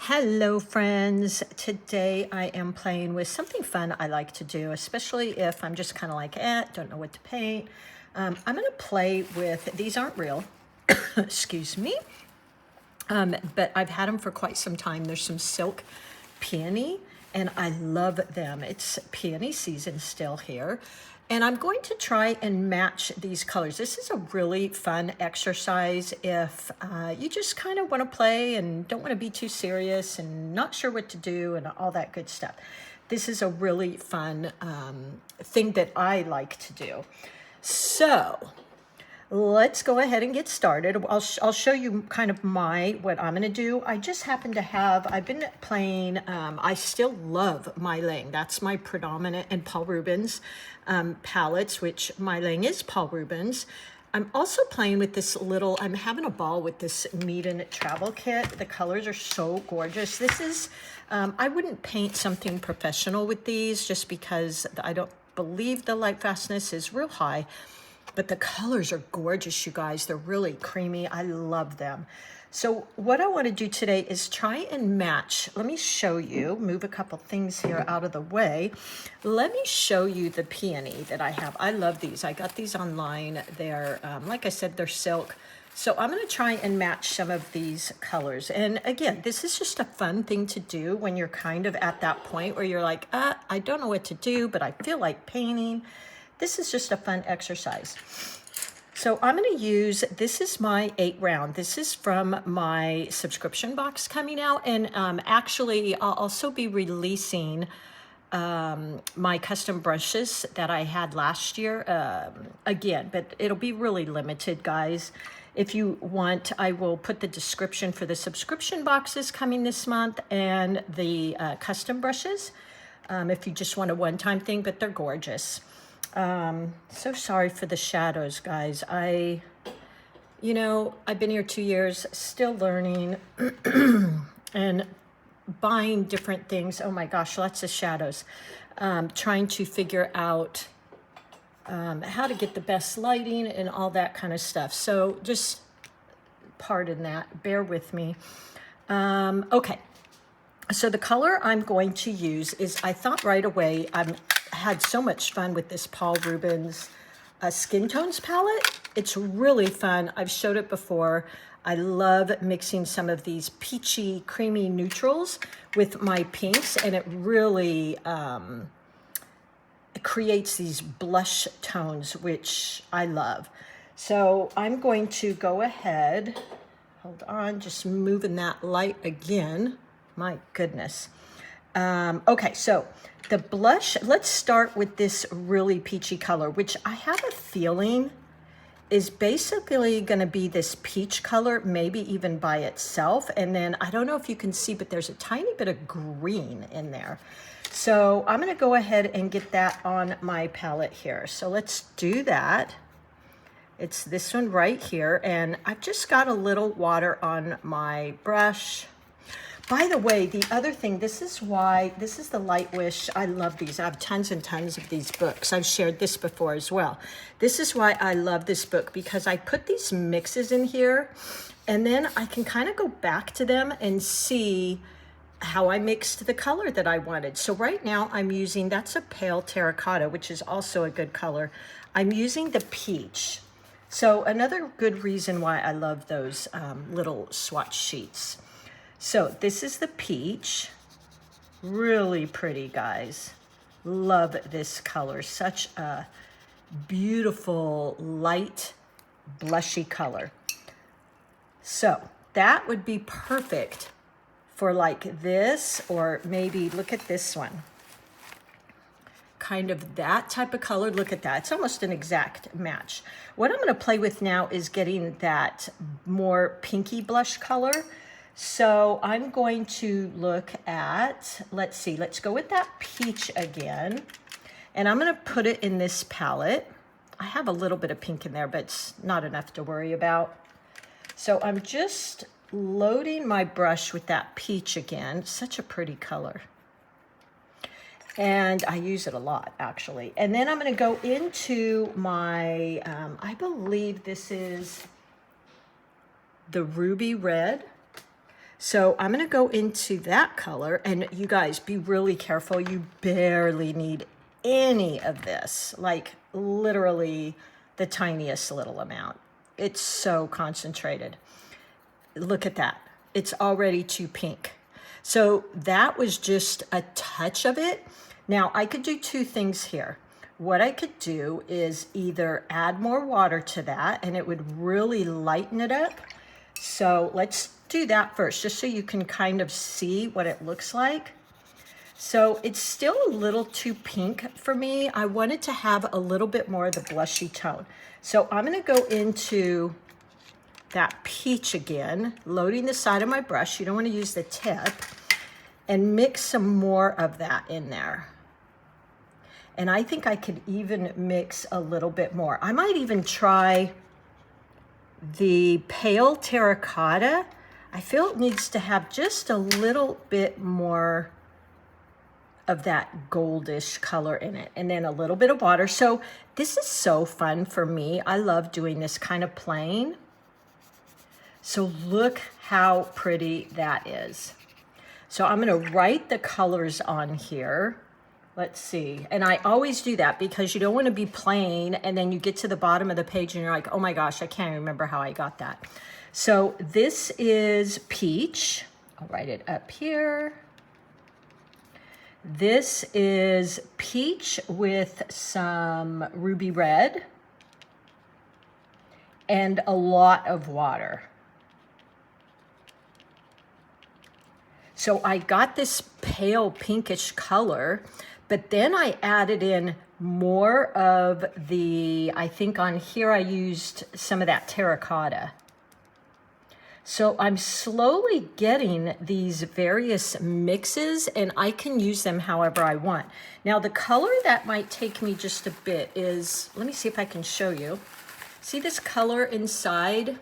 Hello friends, today I am playing with something fun I like to do, especially if I'm just kind of like, don't know what to paint. I'm going to play with, these aren't real, excuse me, but I've had them for quite some time. There's some silk peony and I love them. It's peony season still here. And I'm going to try and match these colors. This is a really fun exercise if you just kind of want to play and don't want to be too serious and not sure what to do and all that good stuff. This is a really fun thing that I like to do. So let's go ahead and get started. I'll show you kind of what I'm going to do. I just happen to have, I've been playing, I still love My Lang. That's my predominant, and Paul Rubens palettes, which My Lang is Paul Rubens. I'm also playing with this little, I'm having a ball with this Meeden travel kit. The colors are so gorgeous. This is, I wouldn't paint something professional with these just because I don't believe the light fastness is real high. But the colors are gorgeous, you guys. They're really creamy. I love them. So what I want to do today is try and match. Let me show you, move a couple things here out of the way. Let me show you the peony that I have. I love these. I got these online. They're, like I said, they're silk. So I'm going to try and match some of these colors. And again, this is just a fun thing to do when you're kind of at that point where you're like, I don't know what to do, but I feel like painting. This is just a fun exercise. So I'm going to use, this is my 8 round. This is from my subscription box coming out. And actually, I'll also be releasing my custom brushes that I had last year again, but it'll be really limited, guys. If you want, I will put the description for the subscription boxes coming this month and the custom brushes if you just want a one-time thing, but they're gorgeous. So sorry for the shadows, guys. I've been here 2 years, still learning and buying different things. Oh my gosh, lots of shadows. Trying to figure out how to get the best lighting and all that kind of stuff. So just pardon that, bear with me. Okay. So the color I'm going to use is, I thought right away, had so much fun with this Paul Rubens Skin Tones palette. It's really fun. I've showed it before. I love mixing some of these peachy, creamy neutrals with my pinks, and it really it creates these blush tones, which I love. So I'm going to go ahead, hold on, just moving that light again. My goodness. Okay, so the blush, let's start with this really peachy color, which I have a feeling is basically going to be this peach color, maybe even by itself. And then I don't know if you can see, but there's a tiny bit of green in there. So I'm going to go ahead and get that on my palette here. So let's do that. It's this one right here. And I've just got a little water on my brush. By the way, the other thing, this is the Light Wish. I love these. I have tons and tons of these books. I've shared this before as well. This is why I love this book, because I put these mixes in here and then I can kind of go back to them and see how I mixed the color that I wanted. So right now I'm using, that's a pale terracotta, which is also a good color. I'm using the peach. So another good reason why I love those little swatch sheets. So this is the peach, really pretty, guys. Love this color, such a beautiful light blushy color. So that would be perfect for like this, or maybe look at this one. Kind of that type of color, look at that. It's almost an exact match. What I'm gonna play with now is getting that more pinky blush color. So I'm going to look at, let's see, let's go with that peach again. And I'm going to put it in this palette. I have a little bit of pink in there, but it's not enough to worry about. So I'm just loading my brush with that peach again. Such a pretty color. And I use it a lot, actually. And then I'm going to go into my, I believe this is the ruby red. So I'm gonna go into that color, and you guys be really careful. You barely need any of this, like literally the tiniest little amount. It's so concentrated. Look at that. It's already too pink. So that was just a touch of it. Now I could do two things here. What I could do is either add more water to that and it would really lighten it up. So let's do that first, just so you can kind of see what it looks like. So it's still a little too pink for me. I wanted to have a little bit more of the blushy tone. So I'm gonna go into that peach again, loading the side of my brush. You don't want to use the tip, and mix some more of that in there. And I think I could even mix a little bit more. I might even try the pale terracotta. I feel it needs to have just a little bit more of that goldish color in it, and then a little bit of water. So this is so fun for me. I love doing this kind of plain. So look how pretty that is. So I'm gonna write the colors on here. Let's see, and I always do that because you don't wanna be plain and then you get to the bottom of the page and you're like, oh my gosh, I can't remember how I got that. So this is peach. I'll write it up here. This is peach with some ruby red and a lot of water. So I got this pale pinkish color, but then I added in more of the, I think on here I used some of that terracotta. So I'm slowly getting these various mixes, and I can use them however I want. Now the color that might take me just a bit is, let me see if I can show you. See this color inside?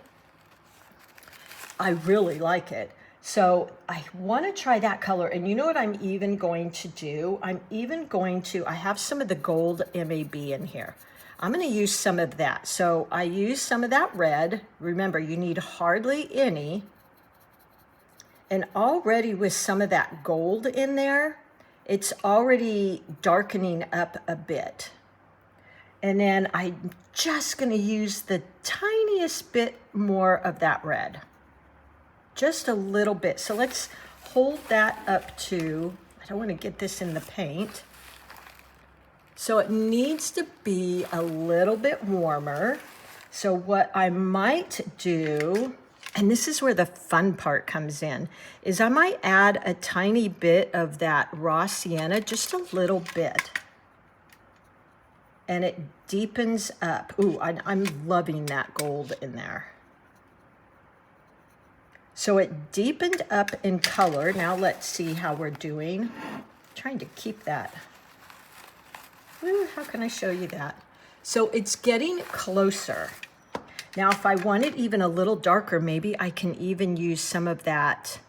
I really like it. So I want to try that color, and you know what I'm even going to do? I have some of the gold MAB in here. I'm going to use some of that. So I use some of that red. Remember, you need hardly any. And already with some of that gold in there, it's already darkening up a bit. And then I'm just going to use the tiniest bit more of that red. Just a little bit. So let's hold that up to, I don't want to get this in the paint. So it needs to be a little bit warmer. So what I might do, and this is where the fun part comes in, is I might add a tiny bit of that raw sienna, just a little bit. And it deepens up. Ooh, I'm loving that gold in there. So it deepened up in color. Now let's see how we're doing. I'm trying to keep that. Ooh, how can I show you that? So it's getting closer. Now if I want it even a little darker, maybe I can even use some of that.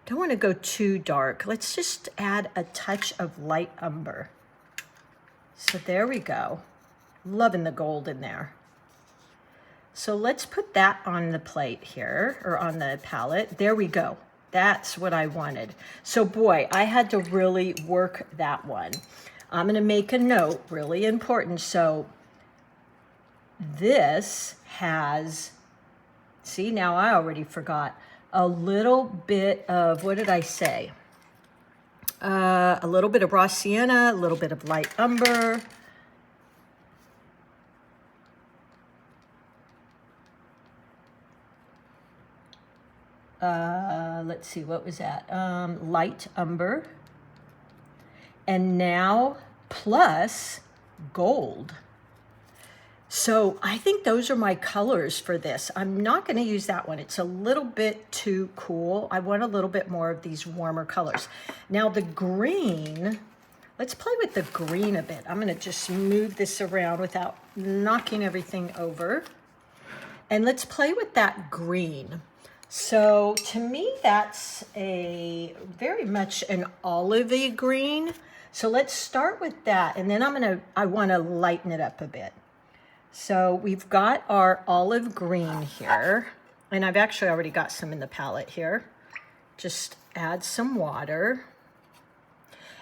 Don't want to go too dark. Let's just add a touch of light umber. So there we go. Loving the gold in there. So let's put that on the plate here, or on the palette. There we go. That's what I wanted. So boy, I had to really work that one. I'm gonna make a note, really important. So this has, see, now I already forgot, a little bit of, what did I say? A little bit of raw sienna, a little bit of light umber. Let's see, what was that? Light umber. And now plus gold. So I think those are my colors for this. I'm not going to use that one. It's a little bit too cool. I want a little bit more of these warmer colors. Now the green, let's play with the green a bit. I'm going to just move this around without knocking everything over. And let's play with that green. So to me, that's a very much an olivey green. So let's start with that. And then I want to lighten it up a bit. So we've got our olive green here. And I've actually already got some in the palette here. just add some water.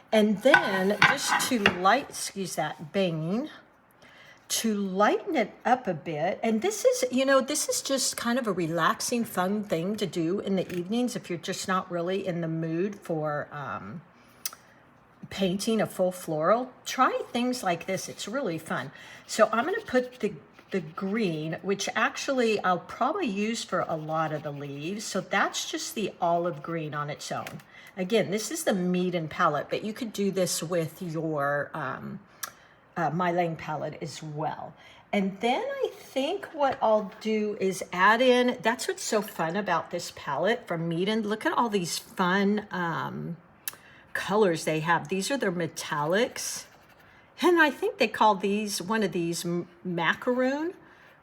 And then just to excuse that banging, to lighten it up a bit. And this is, you know, this is just kind of a relaxing, fun thing to do in the evenings if you're just not really in the mood for painting a full floral. Try things like this. It's really fun. So I'm going to put the green, which actually I'll probably use for a lot of the leaves. So that's just the olive green on its own. Again, this is the Mead palette, but you could do this with your Mylang palette as well. And then I think what I'll do is add in, that's what's so fun about this palette from Mead. Look at all these fun colors they have. These are their metallics. And I think they call these, one of these macaroon,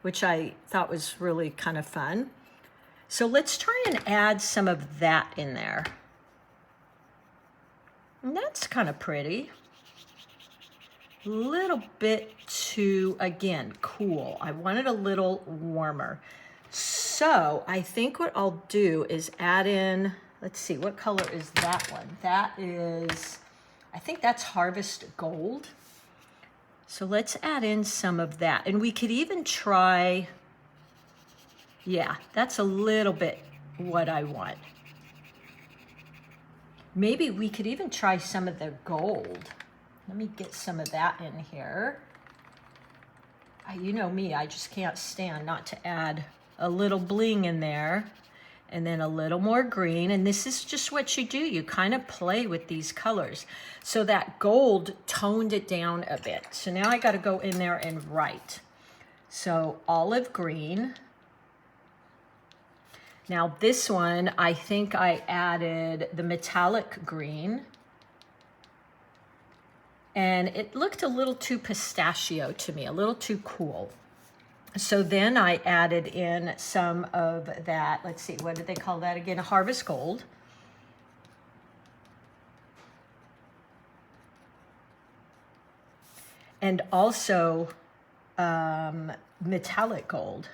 which I thought was really kind of fun. So let's try and add some of that in there. And that's kind of pretty. A little bit too, again, cool. I want it a little warmer. So I think what I'll do is add in, let's see, what color is that one? That is, I think that's Harvest Gold. So let's add in some of that. And we could even try, yeah, that's a little bit what I want. Maybe we could even try some of the gold. Let me get some of that in here. You know me, I just can't stand not to add a little bling in there. And then a little more green. And this is just what you do. You kind of play with these colors. So that gold toned it down a bit. So now I got to go in there and write. So olive green. Now this one, I think I added the metallic green. And it looked a little too pistachio to me, a little too cool. So then I added in some of that, let's see, what did they call that again? Harvest Gold. And also metallic gold.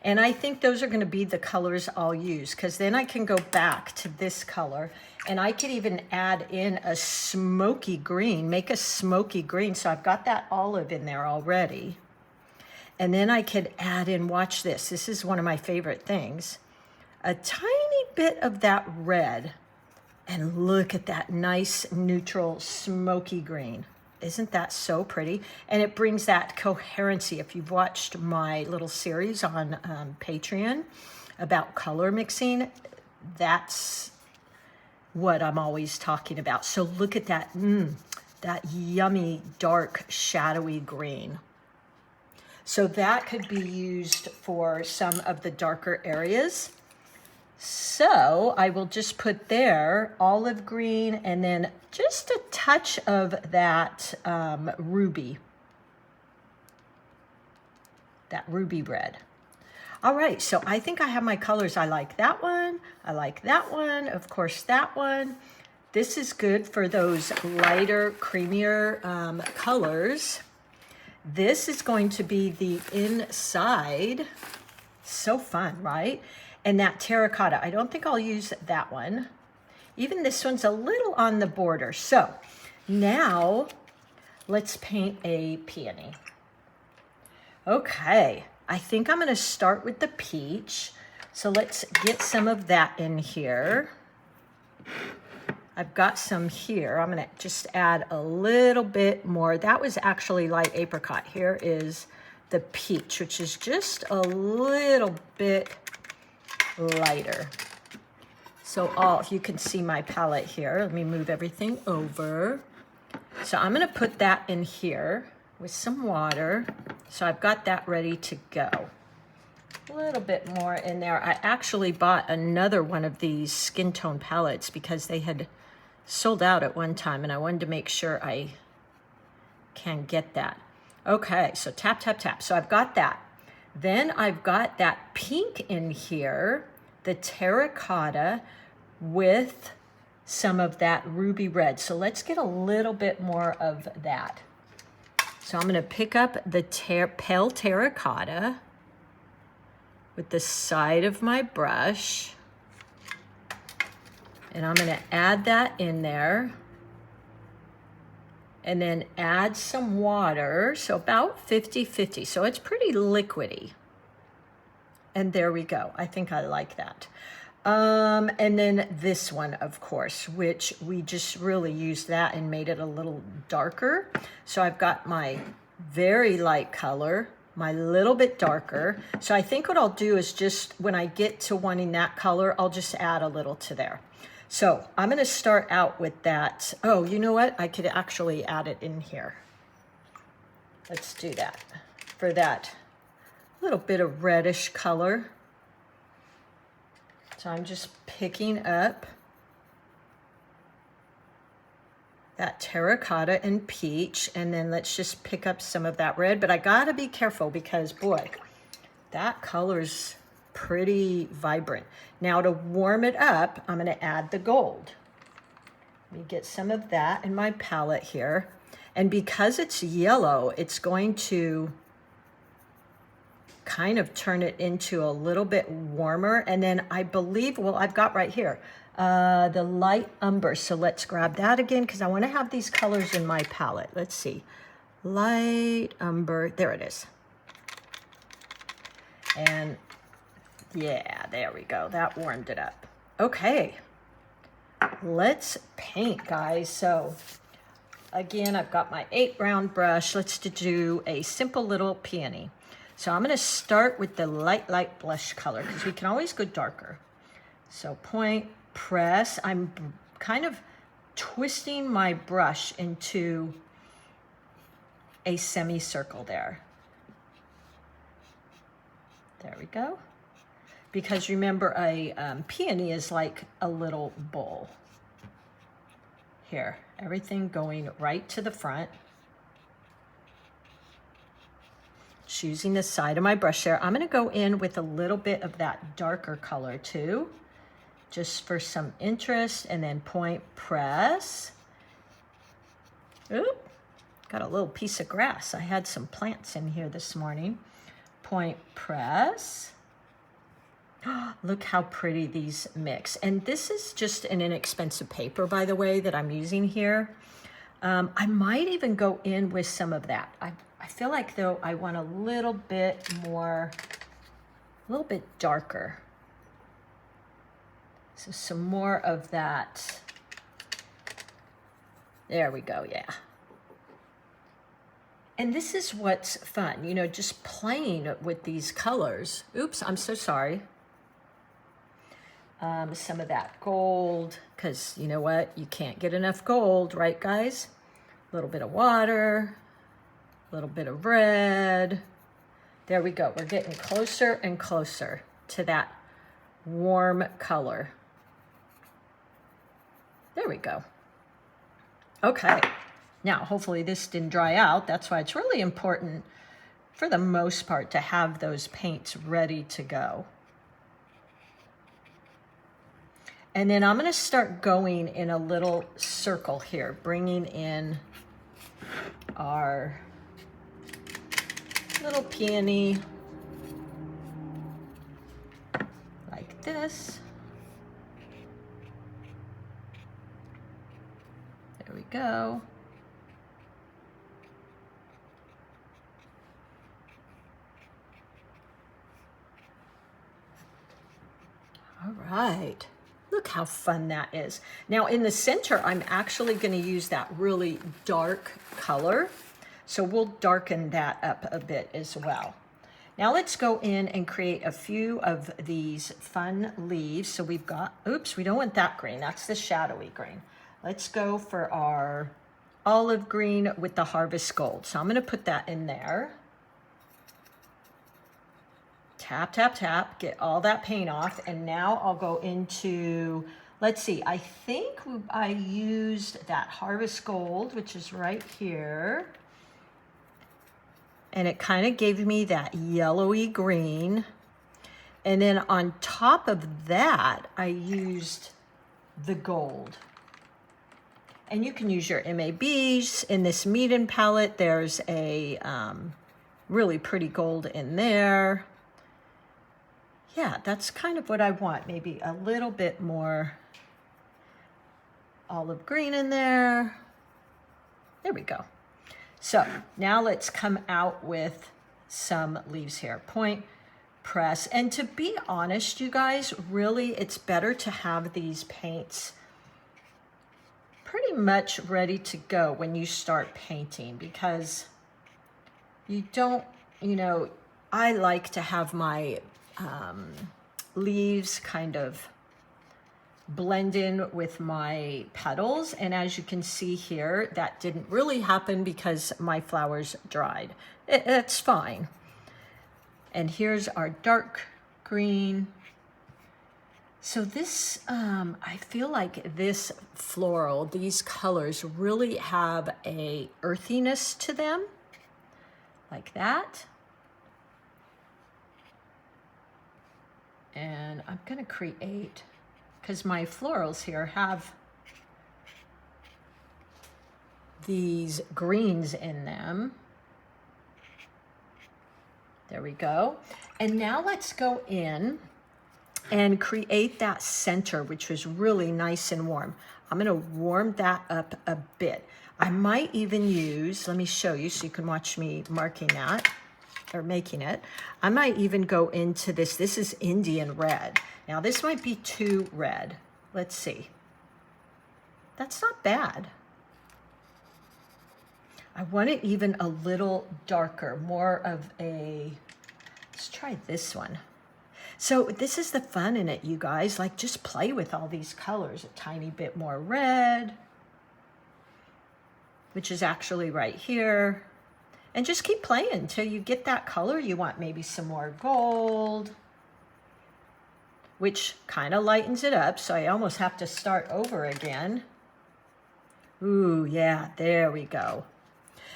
And I think those are going to be the colors I'll use, because then I can go back to this color and I could even add in a smoky green, make a smoky green. So I've got that olive in there already. And then I could add in, watch this. This is one of my favorite things. A tiny bit of that red. And look at that nice neutral smoky green. Isn't that so pretty? And it brings that coherency. If you've watched my little series on Patreon about color mixing, that's what I'm always talking about. So look at that, that yummy, dark, shadowy green. So that could be used for some of the darker areas. So I will just put there olive green and then just a touch of that ruby red. All right, so I think I have my colors. I like that one. I like that one. Of course, that one. This is good for those lighter, creamier colors. This is going to be the inside. So fun, right? And that terracotta, I don't think I'll use that one. Even this one's a little on the border. So now let's paint a peony. Okay, I think I'm gonna start with the peach. So let's get some of that in here. I've got some here. I'm gonna just add a little bit more. That was actually light apricot. Here is the peach, which is just a little bit lighter. So if you can see my palette here, let me move everything over. So I'm gonna put that in here with some water. So I've got that ready to go. A little bit more in there. I actually bought another one of these skin tone palettes because they had sold out at one time and I wanted to make sure I can get that. Okay, so tap, tap, tap. So I've got that. Then I've got that pink in here, the terracotta with some of that ruby red. So let's get a little bit more of that. So I'm gonna pick up the pale terracotta with the side of my brush. And I'm gonna add that in there. And then add some water, so about 50-50. So it's pretty liquidy. And there we go. I think I like that. And then this one, of course, which we just really used that and made it a little darker. So I've got my very light color, my little bit darker. So I think what I'll do is just when I get to wanting that color, I'll just add a little to there. So I'm going to start out with that. Oh, you know what? I could actually add it in here. Let's do that for that little bit of reddish color. So I'm just picking up that terracotta and peach, and then let's just pick up some of that red. But I gotta be careful because, boy, that color's pretty vibrant. Now to warm it up, I'm gonna add the gold. Let me get some of that in my palette here. And because it's yellow, it's going to kind of turn it into a little bit warmer. And then I believe, well, I've got right here, the light umber. So let's grab that again because I want to have these colors in my palette. Let's see. Light umber. There it is. And yeah, there we go. That warmed it up. Okay. Let's paint, guys. So again, I've got my 8 round brush. Let's do a simple little peony. So I'm going to start with the light blush color because we can always go darker. So point, press. I'm kind of twisting my brush into a semicircle there. There we go. Because remember, a peony is like a little bowl. Here, everything going right to the front. Choosing the side of my brush there. I'm going to go in with a little bit of that darker color too, just for some interest, and then point, press. Oop, got a little piece of grass. I had some plants in here this morning. Point, press. Look how pretty these mix. And this is just an inexpensive paper, by the way, that I'm using here. I might even go in with some of that. I feel like, though, I want a little bit more, a little bit darker. So some more of that. There we go, yeah. And this is what's fun, you know, just playing with these colors. Oops, I'm so sorry. Some of that gold, because you know what? You can't get enough gold, right, guys? A little bit of water. A little bit of red. There we go. We're getting closer and closer to that warm color. There we go. Okay. Now, hopefully this didn't dry out. That's why it's really important, for the most part, to have those paints ready to go. And then I'm going to start going in a little circle here, bringing in our little peony like this. There we go. All right. Look how fun that is. Now in the center, I'm actually going to use that really dark color. So we'll darken that up a bit as well. Now let's go in and create a few of these fun leaves. So we've got, oops, we don't want that green. That's the shadowy green. Let's go for our olive green with the harvest gold. So I'm going to put that in there. Tap, tap, tap, get all that paint off. And now I'll go into, let's see, I think I used that harvest gold, which is right here. And it kind of gave me that yellowy green. And then on top of that, I used the gold. And you can use your MABs. In this Meeden palette, there's a really pretty gold in there. yeah, that's kind of what I want. Maybe a little bit more olive green in there. There we go. So now let's come out with some leaves here. Point, press. And to be honest, you guys, really, it's better to have these paints pretty much ready to go when you start painting, because you don't, you know, I like to have my leaves kind of blend in with my petals. And as you can see here, that didn't really happen because my flowers dried. It's fine. And here's our dark green. So this, I feel like this floral, these colors really have a earthiness to them, like that. And I'm gonna create, because my florals here have these greens in them. There we go. And now let's go in and create that center, which was really nice and warm. I'm gonna warm that up a bit. I might even use, let me show you so you can watch me marking that, or making it. I might even go into this. This is Indian red. Now this might be too red. Let's see. That's not bad. I want it even a little darker, more of a, let's try this one. So this is the fun in it, you guys. Like, just play with all these colors. A tiny bit more red, which is actually right here. And just keep playing until you get that color you want. Maybe some more gold, which kind of lightens it up. So I almost have to start over again. Ooh, yeah, there we go.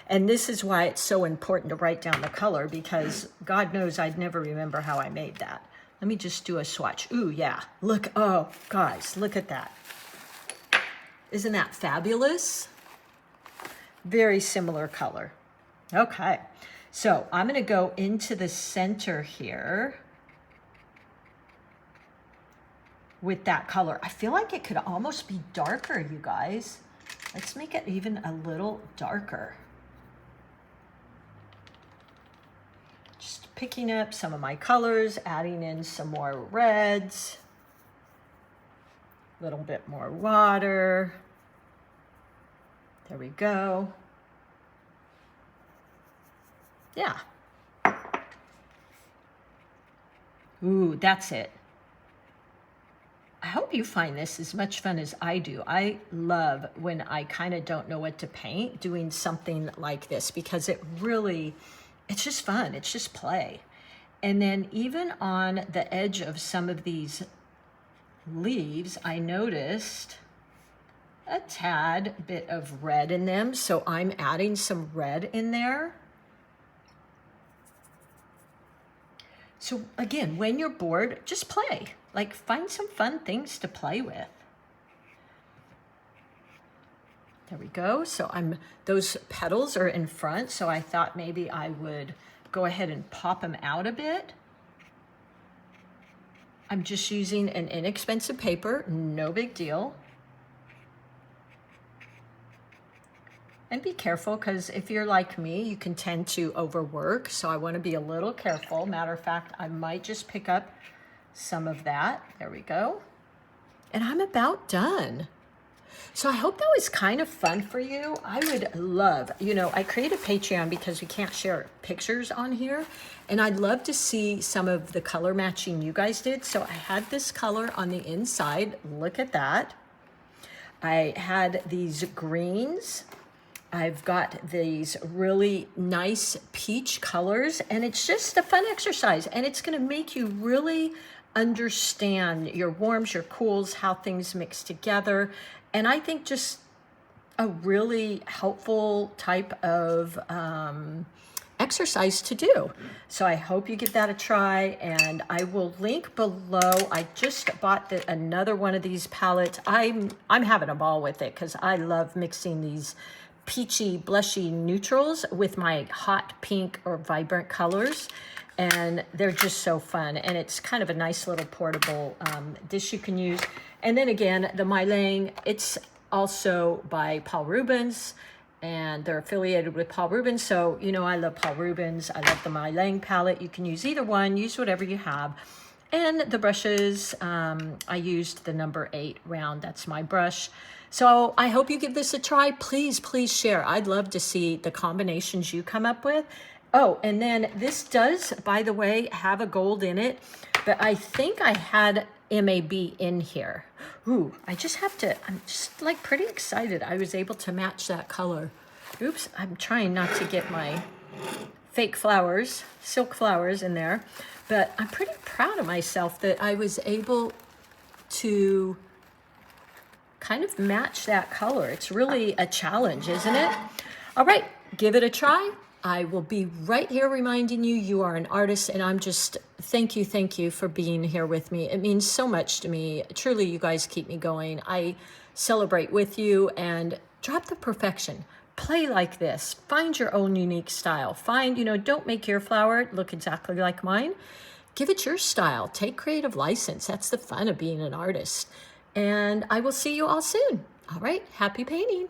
And this is why it's so important to write down the color, because God knows I'd never remember how I made that. Let me just do a swatch. Ooh, yeah, look, oh, guys, look at that. Isn't that fabulous? Very similar color. Okay, so I'm gonna go into the center here with that color. I feel like it could almost be darker, you guys. Let's make it even a little darker. Just picking up some of my colors, adding in some more reds, a little bit more water. There we go. Yeah. Ooh, that's it. I hope you find this as much fun as I do. I love when I kind of don't know what to paint, doing something like this, because it really, it's just fun. It's just play. And then even on the edge of some of these leaves, I noticed a tad bit of red in them. So I'm adding some red in there. So again, when you're bored, just play. Like, find some fun things to play with. There we go. So those petals are in front, so I thought maybe I would go ahead and pop them out a bit. I'm just using an inexpensive paper, no big deal. And be careful, because if you're like me, you can tend to overwork. So I want to be a little careful. Matter of fact, I might just pick up some of that. There we go. And I'm about done. So I hope that was kind of fun for you. I would love, you know, I created Patreon because we can't share pictures on here. And I'd love to see some of the color matching you guys did. So I had this color on the inside. Look at that. I had these greens. I've got these really nice peach colors, and it's just a fun exercise, and it's going to make you really understand your warms, your cools, how things mix together. And I think just a really helpful type of exercise to do. So I hope you give that a try, and I will link below. I just bought another one of these palettes. I'm having a ball with it because I love mixing these peachy, blushy neutrals with my hot pink or vibrant colors. And they're just so fun. And it's kind of a nice little portable dish you can use. And then again, the Mylang, it's also by Paul Rubens, and they're affiliated with Paul Rubens. So, you know, I love Paul Rubens. I love the Mylang palette. You can use either one, use whatever you have. And the brushes, I used the number 8 round. That's my brush. So I hope you give this a try. Please, please share. I'd love to see the combinations you come up with. Oh, and then this does, by the way, have a gold in it, but I think I had MAB in here. Ooh, I just have to, I'm just like pretty excited I was able to match that color. Oops, I'm trying not to get my fake flowers, silk flowers in there, but I'm pretty proud of myself that I was able to kind of match that color. It's really a challenge, isn't it? All right, give it a try. I will be right here reminding you, you are an artist, and I'm just, thank you for being here with me. It means so much to me. Truly, you guys keep me going. I celebrate with you, and drop the perfection. Play like this. Find your own unique style. Find, you know, don't make your flower look exactly like mine. Give it your style. Take creative license. That's the fun of being an artist. And I will see you all soon. All right, happy painting.